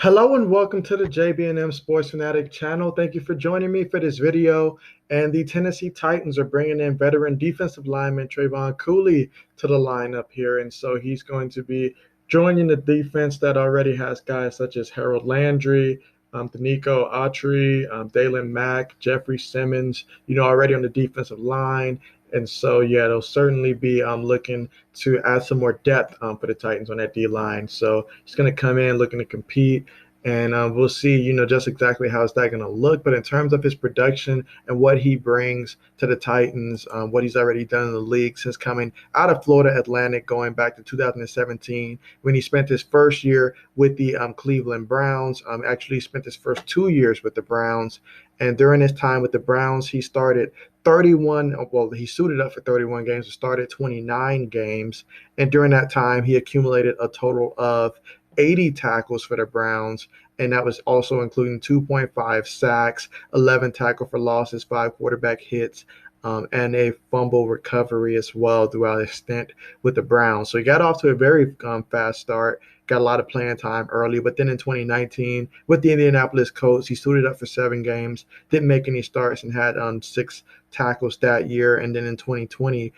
Hello and welcome to the JB&M Sports Fanatic channel. Thank you for joining me for this video. And the Tennessee Titans are bringing in veteran defensive lineman Trevon Coley to the lineup here. And so he's going to be joining the defense that already has guys such as Harold Landry, Danico Autry, Dalen Mack, Jeffrey Simmons, already on the defensive line. And so, yeah, they'll certainly be looking to add some more depth for the Titans on that D line. So he's going to come in looking to compete. And we'll see, just exactly how is that going to look. But in terms of his production and what he brings to the Titans, what he's already done in the league since coming out of Florida Atlantic, going back to 2017, when he spent his first year with the Cleveland Browns, actually spent his first 2 years with the Browns. And during his time with the Browns, he started 31, well, he suited up for 31 games and started 29 games. And during that time, he accumulated a total of 80 tackles for the Browns, and that was also including 2.5 sacks, 11 tackle for losses, 5 quarterback hits, and a fumble recovery as well throughout his stint with the Browns. So he got off to a very fast start, got a lot of playing time early, but then in 2019 with the Indianapolis Colts, he suited up for 7 games, didn't make any starts, and had 6 tackles that year. And then in 2020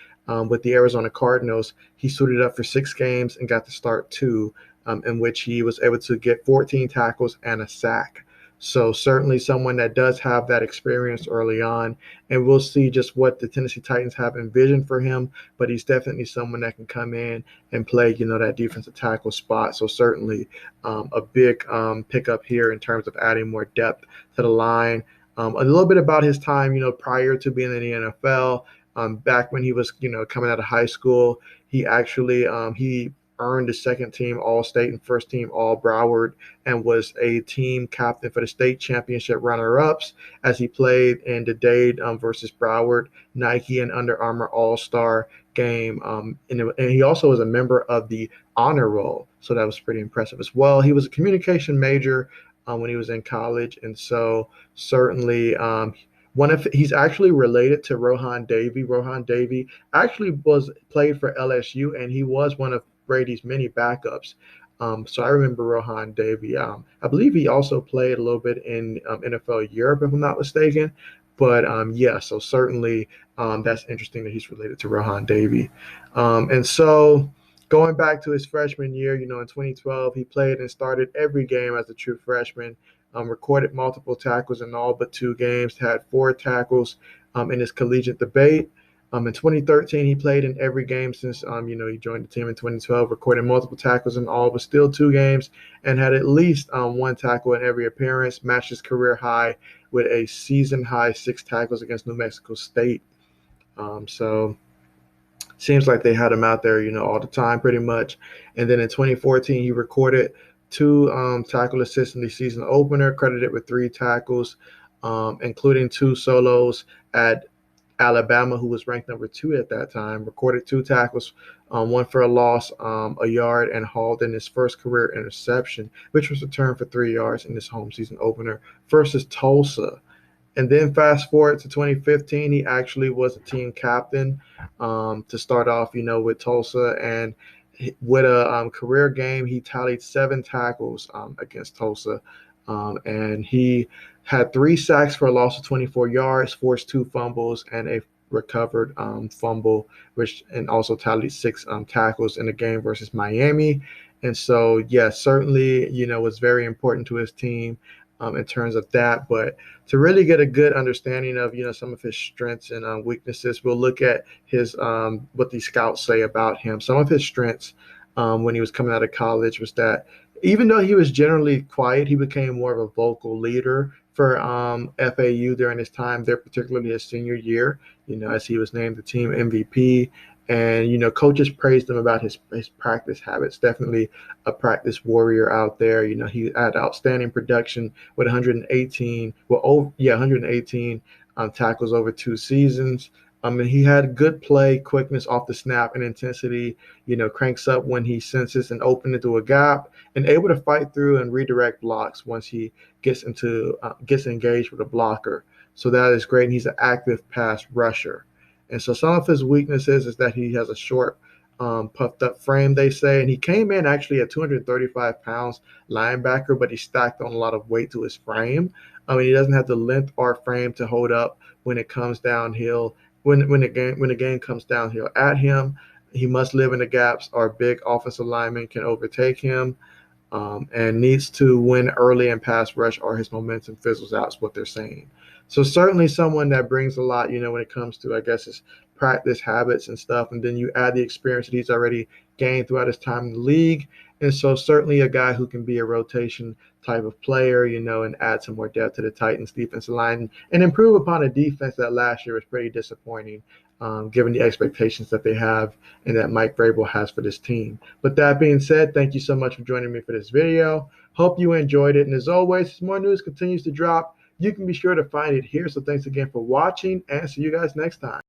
with the Arizona Cardinals, he suited up for 6 games and got to start 2 in which he was able to get 14 tackles and a sack. So certainly someone that does have that experience early on, and we'll see just what the Tennessee Titans have envisioned for him. But he's definitely someone that can come in and play, that defensive tackle spot. So certainly a big pickup here in terms of adding more depth to the line. A little bit about his time, prior to being in the NFL. Back when he was, coming out of high school, he actually he earned the second team All-State and first team All-Broward, and was a team captain for the state championship runner-ups as he played in the Dade versus Broward Nike and Under Armour All-Star game. And he also was a member of the honor roll, so that was pretty impressive as well. He was a communication major when he was in college, and so certainly he's actually related to Rohan Davey. Rohan Davey actually was played for LSU, and he was one of Brady's many backups. So I remember Rohan Davey. I believe he also played a little bit in NFL Europe, if I'm not mistaken. But yeah, so certainly that's interesting that he's related to Rohan Davey. And so going back to his freshman year, in 2012, he played and started every game as a true freshman. Recorded multiple tackles in all but 2 games, had 4 tackles in his collegiate debate. In 2013, he played in every game since, he joined the team in 2012, recorded multiple tackles in all, but still 2 games, and had at least 1 tackle in every appearance, matched his career high with a season-high 6 tackles against New Mexico State. So seems like they had him out there, all the time pretty much. And then in 2014, he recorded 2 tackle assists in the season opener, credited with 3 tackles, including 2 solos at Alabama, who was ranked number 2 at that time. Recorded 2 tackles, 1 for a loss, a yard, and hauled in his first career interception, which was returned for 3 yards in his home season opener versus Tulsa. And then fast forward to 2015, he actually was a team captain to start off, with Tulsa. And with a career game, he tallied 7 tackles against Tulsa. And he had 3 sacks for a loss of 24 yards, forced 2 fumbles, and a recovered fumble, and also tallied 6 tackles in the game versus Miami. And so, yes, certainly, was very important to his team in terms of that. But to really get a good understanding of, some of his strengths and weaknesses, we'll look at his what the scouts say about him. Some of his strengths when he was coming out of college was that even though he was generally quiet, he became more of a vocal leader for FAU during his time there, particularly his senior year, as he was named the team MVP. And, coaches praised him about his practice habits. Definitely a practice warrior out there. He had outstanding production with 118 tackles over 2 seasons. And he had good play, quickness off the snap, and intensity, cranks up when he senses an opening into a gap, and able to fight through and redirect blocks once he gets engaged with a blocker. So that is great. And he's an active pass rusher. And so some of his weaknesses is that he has a short puffed up frame, they say. And he came in actually at 235 pounds linebacker, but he stacked on a lot of weight to his frame. I mean, he doesn't have the length or frame to hold up when it comes downhill. When the game comes downhill at him, he must live in the gaps, or big offensive linemen can overtake him, and needs to win early and pass rush, or his momentum fizzles out, is what they're saying. So certainly someone that brings a lot, when it comes to, I guess, his practice habits and stuff. And then you add the experience that he's already gained throughout his time in the league. And so certainly a guy who can be a rotation type of player, and add some more depth to the Titans defensive line and improve upon a defense that last year was pretty disappointing, given the expectations that they have and that Mike Vrabel has for this team. But that being said, thank you so much for joining me for this video. Hope you enjoyed it. And as always, as more news continues to drop, you can be sure to find it here. So thanks again for watching, and see you guys next time.